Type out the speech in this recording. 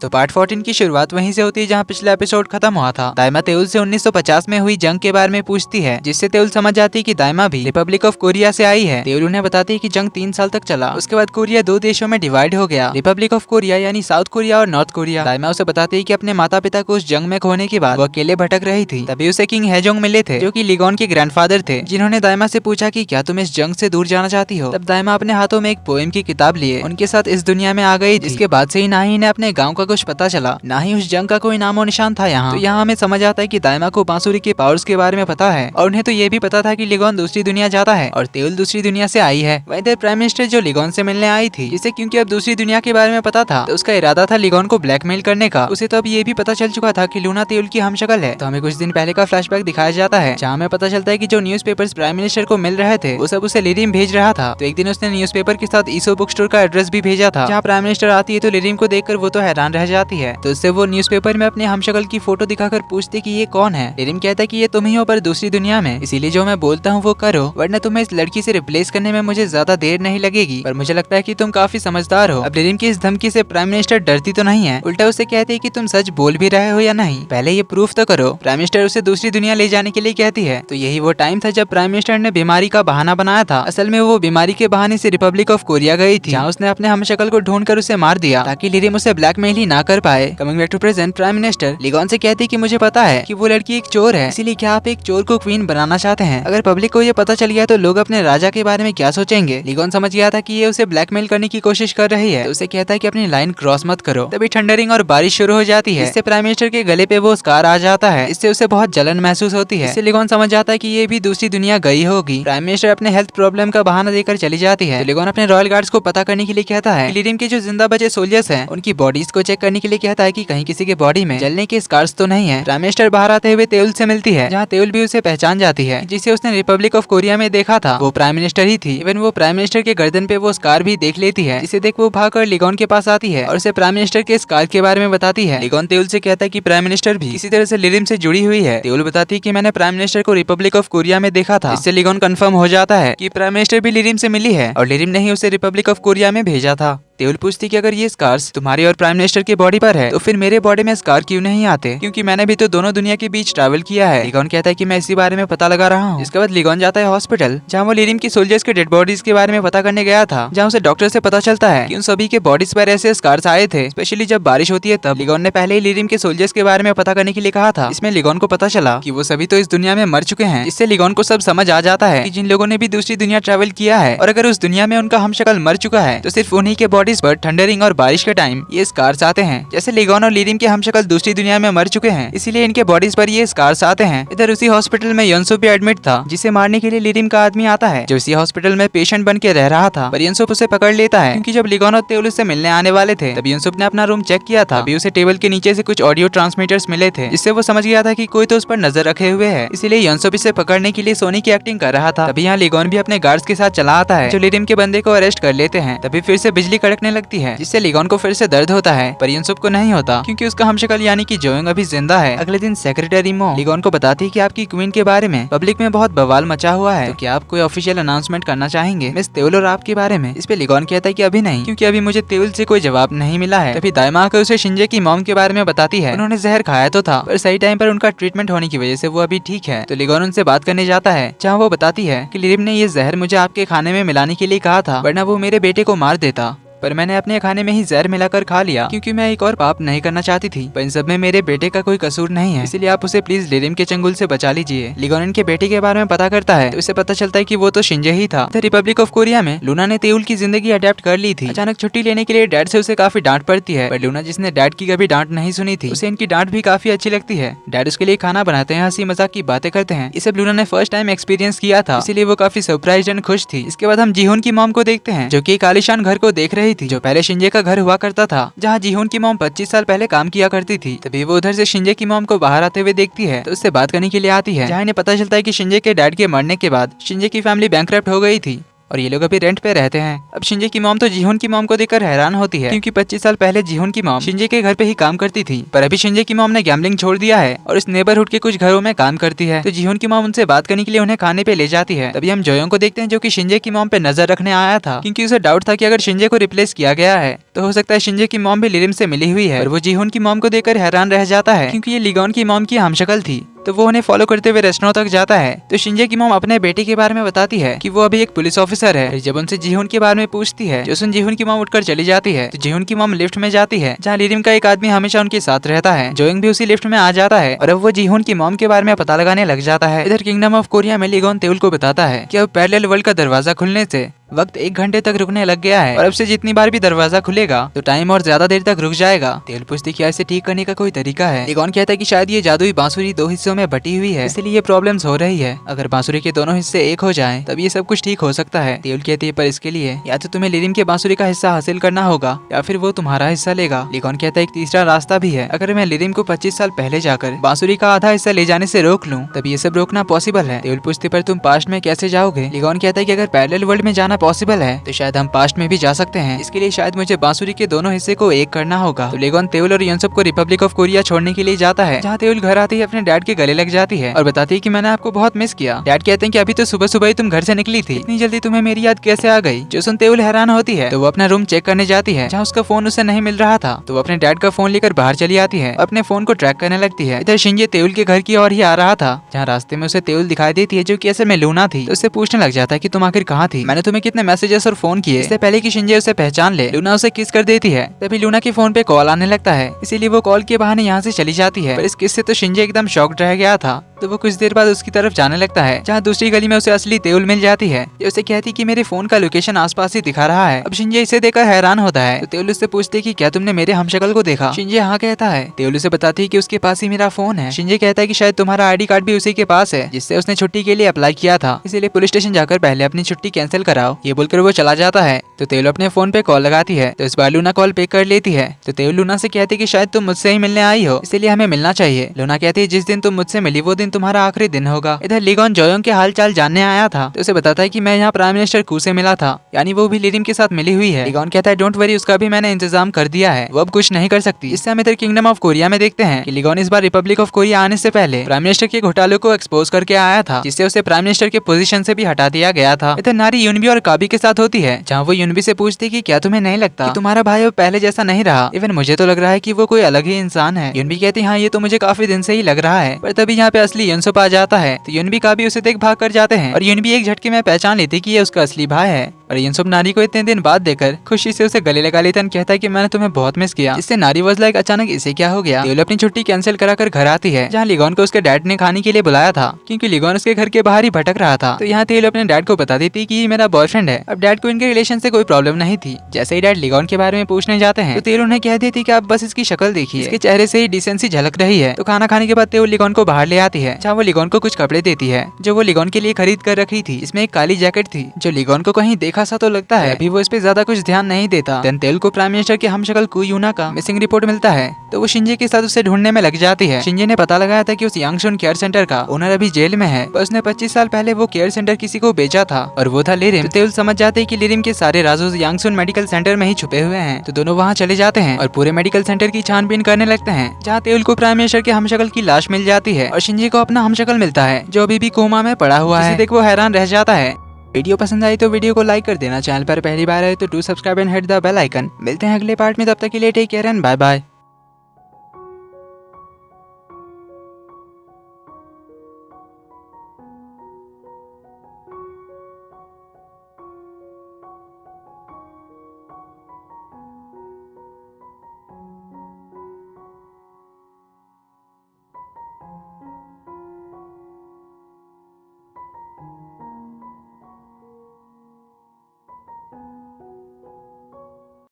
तो पार्ट 14 की शुरुआत वहीं से होती है जहां पिछला एपिसोड खत्म हुआ था। दाइमा तेउल से 1950 में हुई जंग के बारे में पूछती है, जिससे तेउल समझ जाती है कि दाइमा भी रिपब्लिक ऑफ कोरिया से आई है। तेउल उन्हें बताती है कि जंग 3 साल तक चला, उसके बाद कोरिया 2 देशों में डिवाइड हो गया, रिपब्लिक ऑफ कोरिया यानी साउथ कोरिया और नॉर्थ कोरिया। दाइमा उसे बताती है कि अपने माता पिता को उस जंग में खोने के बाद वो अकेले भटक रही थी। तभी उसे किंग हेजोंग मिले थे, जो कि लिगोन के ग्रैंडफादर थे, जिन्होंने दाइमा से पूछा कि क्या तुम इस जंग से दूर जाना चाहती हो। तब दाइमा अपने हाथों में एक पोएम की किताब लिए उनके साथ इस दुनिया में आ गई। जिसके बाद से ही ना ही इन्हें अपने गाँव का कुछ पता चला, ना ही उस जंग का कोई नामो निशान था यहाँ। तो यहाँ हमें समझ आता है कि दाइमा को बांसुरी के पावर्स के बारे में पता है, और उन्हें तो ये भी पता था कि लिगोन दूसरी दुनिया जाता है और तेउल दूसरी दुनिया से आई है। वहीं इधर प्राइम मिनिस्टर जो लिगोन से मिलने आई थी, जिसे क्योंकि अब दूसरी दुनिया के बारे में पता था, तो उसका इरादा था लिगोन को ब्लैकमेल करने का। उसे तो अब ये भी पता चल चुका था कि लूना तेउल की हमशक्ल है। तो हमें कुछ दिन पहले का फ्लैशबैक दिखाया जाता है, जहाँ हमें पता चलता है कि जो न्यूज़पेपर्स प्राइम मिनिस्टर को मिल रहे थे वो सब उसे लिरिम भेज रहा था। तो एक दिन उसने न्यूज़पेपर के साथ ईसो बुक स्टोर का एड्रेस भी भेजा था, जहाँ प्राइम मिनिस्टर आती है तो लिरिम को देखकर वो तो हैरान रह जाती है। तो उससे वो न्यूज़पेपर में अपने हमशक्ल की फोटो दिखाकर पूछती कि ये कौन है। लिरिम कहता है कि ये तुम ही हो पर दूसरी दुनिया में, इसीलिए जो मैं बोलता हूँ वो करो, वरना तुम्हें इस लड़की से रिप्लेस करने में मुझे ज्यादा देर नहीं लगेगी। पर मुझे लगता है कि तुम काफी समझदार हो। अब लिरिम की इस धमकी से प्राइम मिनिस्टर डरती तो नहीं है, उल्टा उसे कहती है कि तुम सच बोल भी रहे हो या नहीं, पहले ये प्रूफ तो करो। प्राइम मिनिस्टर उसे दूसरी दुनिया ले जाने के लिए कहती है। तो यही वो टाइम था जब प्राइम मिनिस्टर ने बीमारी का बहाना बनाया था। असल में वो बीमारी के बहाने से रिपब्लिक ऑफ कोरिया गई थी, जहाँ उसने अपने हमशक्ल को ढूंढकर उसे मार दिया ताकि लिरिम उसे ब्लैकमेल ही ना कर पाए। Coming back to present, prime minister लिगोन से कहती कि मुझे पता है कि वो लड़की एक चोर है, इसीलिए क्या आप एक चोर को क्वीन बनाना चाहते हैं? अगर पब्लिक को ये पता चल गया तो लोग अपने राजा के बारे में क्या सोचेंगे? लिगोन समझ गया था कि ये उसे ब्लैकमेल करने की कोशिश कर रही है, तो उसे कहता है कि अपनी लाइन क्रॉस मत करो। तभी थंडरिंग और बारिश शुरू हो जाती है, इससे प्राइम मिनिस्टर के गले पे वो स्कार आ जाता है। इससे उसे बहुत जलन महसूस होती है। इससे लिगोन समझ जाता है कि ये भी दूसरी दुनिया गई होगी। प्राइम मिनिस्टर अपने हेल्थ प्रॉब्लम का बहाना देकर चली जाती है। तो लिगोन अपने रॉयल गार्ड्स को पता करने के लिए कहता है। लिरिम के जो जिंदा बचे सोल्जर्स हैं, उनकी बॉडीज को चेक करने के लिए कहता है कि कहीं किसी के बॉडी में जलने के स्कार्स तो नहीं है। प्राइम मिनिस्टर बाहर आते हुए तेउल से मिलती है, जहाँ तेउल भी उसे पहचान जाती है। जिसे उसने रिपब्लिक ऑफ कोरिया में देखा था वो प्राइम मिनिस्टर ही थी। इवन वो प्राइम मिनिस्टर के गर्दन पे वो स्कार भी देख लेती है, जिसे देख वो भागकर लिगोन के पास आती है और उसे प्राइम मिनिस्टर के स्कार के बारे में बताती है। लिगोन तेउल से कहता है कि प्राइम मिनिस्टर भी इसी तरह से लिरिम से जुड़ी हुई है। तेउल बताती है कि मैंने प्राइम मिनिस्टर को रिपब्लिक ऑफ कोरिया में देखा था। इससे लिगोन कंफर्म हो जाता है कि प्राइम मिनिस्टर भी लिरिम से मिली है और लिरिम ने ही उसे रिपब्लिक ऑफ कोरिया में भेजा था। तेउल पूछती कि अगर ये स्कार्स तुम्हारी और प्राइम मिनिस्टर के बॉडी पर है तो फिर मेरे बॉडी में स्कार क्यों नहीं आते, क्योंकि मैंने भी तो दोनों दुनिया के बीच ट्रैवल किया है। लिगोन कहता है कि मैं इसी बारे में पता लगा रहा हूँ। इसके बाद लिगोन जाता है हॉस्पिटल, जहाँ वो लिरिम की सोल्जर्स के डेड बॉडीज के बारे में पता करने गया था, जहाँ उसे डॉक्टर से पता चलता है कि उन सभी के बॉडीज पर ऐसे स्कार्स आए थे, स्पेशली जब बारिश होती है तब। लिगोन ने पहले ही लिरिम के सोल्जर्स के बारे में पता करने के लिए कहा था। इसमें लिगोन को पता चला कि वो सभी तो इस दुनिया में मर चुके हैं। इससे लिगोन को सब समझ आ जाता है कि जिन लोगों ने भी दूसरी दुनिया ट्रैवल किया है और अगर उस दुनिया में उनका हमशक्ल मर चुका है तो सिर्फ उन्हीं के बॉडीज पर थंडरिंग और बारिश के टाइम ये स्कार्स आते हैं। जैसे लिगोन और लिरिम के हमशक्ल दूसरी दुनिया में मर चुके हैं, इसीलिए इनके बॉडीज पर ये स्कार्स आते हैं। इधर उसी हॉस्पिटल में यंसुप भी एडमिट था, जिसे मारने के लिए लिरिम का आदमी आता है, जो इसी हॉस्पिटल में पेशेंट बन के रह रहा था। पर यंसुप उसे पकड़ लेता है, क्योंकि जब लिगोन और तेउल उससे मिलने आने वाले थे तब यंसुप ने अपना रूम चेक किया था। अभी उसे टेबल के नीचे से कुछ ऑडियो ट्रांसमीटर्स मिले थे, जिससे वो समझ गया था कि कोई तो उस पर नजर रखे हुए है। इसीलिए यंसुप इसे पकड़ने के लिए सोनी की एक्टिंग कर रहा था। तभी यहाँ लिगोन भी अपने गार्ड्स के साथ चला आता है, जो लिरिम के बंदे को अरेस्ट कर लेते हैं। तभी फिर से बिजली कड़कने लगती है, जिससे लिगोन को फिर से दर्द होता है, पर यंसुप को नहीं होता, क्योंकि उसका हमशक्ल यानी कि जोयोंग अभी जिंदा है। अगले दिन सेक्रेटरी मो लिगोन को बताती है कि आपकी क्वीन के बारे में पब्लिक में बहुत बवाल मचा हुआ है, तो क्या आप कोई ऑफिशियल अनाउंसमेंट करना चाहेंगे मिस तेउल और आपके बारे में? इस पे लिगोन कहता है कि अभी नहीं, क्योंकि अभी मुझे तेउल से कोई जवाब नहीं मिला है। तभी दाइमा आकर उसे शिंजे की मॉम के बारे में बताती है। उन्होंने जहर खाया तो था, पर सही टाइम पर उनका ट्रीटमेंट होने की वजह से वो अभी ठीक है। तो लिगोन उनसे बात करने जाता है, जहाँ वो बताती है कि लिरिम ने ये जहर मुझे आपके खाने में मिलाने के लिए कहा था, वरना वो मेरे बेटे को मार देता, पर मैंने अपने खाने में ही जहर मिलाकर खा लिया, क्योंकि मैं एक और पाप नहीं करना चाहती थी। पर इन सब में मेरे बेटे का कोई कसूर नहीं है, इसीलिए आप उसे प्लीज लिरिम के चंगुल से बचा लीजिए। लिगोन इनके बेटे के बारे में पता करता है, तो उसे पता चलता है कि वो तो शिंजे ही था। रिपब्लिक ऑफ कोरिया में लूना ने तेउल की जिंदगी अडेप्ट कर ली थी। अचानक छुट्टी लेने के लिए डैड से उसे काफी डांट पड़ती है, पर लूना जिसने डैड की कभी डांट नहीं सुनी थी, उसे इनकी डांट भी काफी अच्छी लगती है। डैड उसके लिए खाना बनाते हैं, हंसी मजाक की बातें करते हैं। ये सब लूना ने फर्स्ट टाइम एक्सपीरियंस किया था, इसीलिए वो काफी सरप्राइज्ड एंड खुश थी। इसके बाद हम जीहोन की मॉम को देखते हैं, जो कि एक आलीशान घर को देख रही थी, जो पहले शिंजे का घर हुआ करता था, जहाँ जीहोन की मॉम 25 साल पहले काम किया करती थी। तभी वो उधर से शिंजे की मॉम को बाहर आते हुए देखती है, तो उससे बात करने के लिए आती है, जहाँ इन्हें पता चलता है कि शिंजे के डैड के मरने के बाद शिंजे की फैमिली बैंकरप्ट हो गई थी। और ये लोग अभी रेंट पे रहते हैं। अब शिंजे की मॉम तो जीहोन की मॉम को देखकर हैरान होती है, क्योंकि 25 साल पहले जीहोन की मॉम शिंजे के घर पे ही काम करती थी, पर अभी शिंजे की मॉम ने गैम्बलिंग छोड़ दिया है और इस नेबरहुड के कुछ घरों में काम करती है। तो जीहोन की मॉम उनसे बात करने के लिए उन्हें खाने पे ले जाती है। तभी हम जोयोंग को देखते हैं, जो कि शिंजे की मॉम पे नजर रखने आया था, क्योंकि उसे डाउट था कि अगर शिंजे को रिप्लेस किया गया है तो हो सकता है शिंजे की मॉम भी लिरिम से मिली हुई है। और वो जीहोन की मॉम को देखकर हैरान रह जाता है, क्योंकि ये लिगॉन की मॉम की हमशक्ल थी। तो वो उन्हें फॉलो करते हुए रेस्टोरेंट तक जाता है। तो शिंजे की मॉम अपने बेटे के बारे में बताती है कि वो अभी एक पुलिस ऑफिसर है। जब उनसे जीहोन के बारे में पूछती है, जो सुन जीहोन की मॉम उठकर चली जाती है। तो जीहोन की मॉम लिफ्ट में जाती है, जहाँ लिरिम का एक आदमी हमेशा उनके साथ रहता है। जोइंग भी उसी लिफ्ट में आ जाता है और अब वो जीहोन की मॉम के बारे में पता लगाने लग जाता है। इधर किंगडम ऑफ कोरिया में लिगॉन तेउल को बताता है कि अब पैरेलल वर्ल्ड का दरवाजा खुलने से वक्त 1 घंटे तक रुकने लग गया है और अब से जितनी बार भी दरवाजा खुलेगा तो टाइम और ज्यादा देर तक रुक जाएगा। तेल पूछती क्या इसे ठीक करने का कोई तरीका है। लिगॉन कहता है कि शायद ये जादुई बांसुरी 2 हिस्सों में बटी हुई है, इसलिए ये प्रॉब्लम्स हो रही है। अगर बांसुरी के दोनों हिस्से एक हो जाएं तब ये सब कुछ ठीक हो सकता है। तेल कहती है पर इसके लिए या तो तुम्हें लिरिम के बांसुरी का हिस्सा हासिल करना होगा या फिर वो तुम्हारा हिस्सा लेगा। लिगॉन कहता है एक तीसरा रास्ता भी है, अगर मैं लिरिम को 25 साल पहले जाकर बांसुरी का आधा हिस्सा ले जाने से रोक लूं तब ये सब रोकना पॉसिबल है। तेल पूछती पर तुम पास्ट में कैसे जाओगे। लिगॉन कहता है कि अगर पैरेलल वर्ल्ड में जाना पॉसिबल है तो शायद हम पास्ट में भी जा सकते हैं, इसके लिए शायद मुझे बांसुरी के दोनों हिस्से को एक करना होगा। तो लिगॉन तेउल और योनसब को रिपब्लिक ऑफ कोरिया छोड़ने के लिए जाता है, जहाँ तेउल घर आते ही अपने डैड के गले लग जाती है और बताती है कि मैंने आपको बहुत मिस किया। डैड कहते हैं कि अभी तो सुबह सुबह ही तुम घर से निकली थी, इतनी जल्दी तुम्हें मेरी याद कैसे आ गई। जो सुन तेउल हैरान होती है तो वो अपना रूम चेक करने जाती है, जहाँ उसका फोन उसे नहीं मिल रहा था। तो वो अपने डैड का फोन लेकर बाहर चली आती है, अपने फोन को ट्रैक करने लगती है। इधर शिंजे तेउल के घर की ओर ही आ रहा था, जहाँ रास्ते में उसे तेउल दिखाई देती है, जो कि असल में लूना थी। तो उससे पूछने लग जाता है कि तुम आखिर कहाँ थी, मैंने तुम्हें कितने मैसेजेस और फोन किए। इससे पहले कि शिंजे उसे पहचान ले, लूना उसे किस कर देती है। तभी लूना के फोन पे कॉल आने लगता है, इसीलिए वो कॉल के बहाने यहाँ से चली जाती है। पर इस किस्से तो शिंजे एकदम शॉक्ड रह गया था। तो वो कुछ देर बाद उसकी तरफ जाने लगता है, जहाँ दूसरी गली में उसे असली तेउल मिल जाती है, जो उसे कहती कि मेरे फोन का लोकेशन आसपास ही दिखा रहा है। अब शिंजे इसे देखकर हैरान होता है। तो तेउल उससे पूछती है कि क्या तुमने मेरे हमशक्ल को देखा। शिंजे हाँ कहता है। तेउल उसे बताती है कि उसके पास ही मेरा फोन है। शिंजे कहता है कि शायद तुम्हारा आईडी कार्ड भी उसी के पास है, जिससे उसने छुट्टी के लिए अप्लाई किया था, इसीलिए पुलिस स्टेशन जाकर पहले अपनी छुट्टी कैंसिल कराओ। ये बोलकर वो चला जाता है। तो तेउल अपने फोन पे कॉल लगाती है, तो इस बार लूना कॉल पिक कर लेती है। तो तेउल लूना से कहती है कि शायद तुम मुझसे ही मिलने आई हो, इसीलिए हमें मिलना चाहिए। लूना कहती है जिस दिन तुम मुझसे मिली वो दिन तुम्हारा आखिरी दिन होगा। इधर लिगॉन जोयोंग के हाल चाल जानने आया था, तो उसे बताता है कि मैं यहाँ प्राइम मिनिस्टर कू से मिला था, यानी वो भी लिरिम के साथ मिली हुई है। लिगॉन कहता है डोंट वरी, उसका भी मैंने इंतजाम कर दिया है, वो अब कुछ नहीं कर सकती। इससे हम इधर किंगडम ऑफ कोरिया में देखते हैं कि लिगॉन इस बार रिपब्लिक ऑफ कोरिया आने से पहले प्राइम मिनिस्टर के घोटालों को एक्सपोज करके आया था, जिससे उसे प्राइम मिनिस्टर के पोजीशन से भी हटा दिया गया था। इधर नारी यूनबी और काबी के साथ होती है, जहाँ वो यूनबी से पूछती कि क्या तुम्हें नहीं लगता कि तुम्हारा भाई अब पहले जैसा नहीं रहा। इवन मुझे तो लग रहा है कि वो कोई अलग ही इंसान है। यूनबी कहती हाँ ये तो मुझे काफी दिन से ही लग रहा है। पर तभी यहाँ पे असली योनसोप आ जाता है, तो यूनबी काबी उसे देख भाग कर जाते हैं और यूनबी एक झटके में पहचान लेती कि ये उसका असली भाई है। और योनसोप नारी को इतने दिन बाद देखकर खुशी से उसे गले लगा लेता है, कहता है कि मैंने तुम्हें बहुत मिस किया। इससे नारी वाज लाइक अचानक इसे क्या हो गया। तेउल अपनी छुट्टी कैंसिल कराकर घर आती है, जहाँ लिगॉन को उसके डैड ने खाने के लिए बुलाया था, क्योंकि लिगॉन उसके घर के बाहर ही भटक रहा था। तो यहाँ तेउल अपने डैड को बता देती कि ये मेरा बॉयफ्रेंड है। अब डैड को इनके रिलेशन से कोई प्रॉब्लम नहीं थी। जैसे ही डैड लिगॉन के बारे में पूछने जाते हैं तो तेउल उन्हें कह देती कि आप बस इसकी शक्ल देखिए, इसके चेहरे से ही डिसेंसी झलक रही है। तो खाना खाने के बाद तेउल लिगॉन को बाहर ले आती है, जहाँ वो लिगॉन को कुछ कपड़े देती है जो वो लिगॉन के लिए खरीद कर रखी थी। इसमें एक काली जैकेट थी जो लिगॉन को कहीं देखा सा तो लगता है, अभी वो इस पे ज्यादा कुछ ध्यान नहीं देता। देन तेउल को प्राइम मिनिस्टर के हमशक्ल कू यूना का मिसिंग रिपोर्ट मिलता है, तो वो शिंजे के साथ उसे ढूंढने में लग जाती है। शिंजे ने पता लगाया था कि उस यांगशुन केयर सेंटर का ओनर अभी जेल में है, पर उसने 25 साल पहले वो केयर सेंटर किसी को बेचा था और वो था लिरिम। तो तेउल समझ जाते हैं कि लिरिम के सारे राजों यांगशुन मेडिकल सेंटर में ही छुपे हुए हैं। तो दोनों वहाँ चले जाते हैं और पूरे मेडिकल सेंटर की छानबीन करने लगते हैं, जहाँ तेउल को प्राइम मिनिस्टर के हमशक्ल की लाश मिल जाती है और शिंजे को अपना हमशक्ल मिलता है जो अभी भी कोमा में पड़ा हुआ है। देख वो हैरान रह जाता है। वीडियो पसंद आई तो वीडियो को लाइक कर देना, चैनल पर पहली बार आए तो do subscribe and hit the bell icon. मिलते हैं अगले पार्ट में, तब तक के लिए take care and bye bye.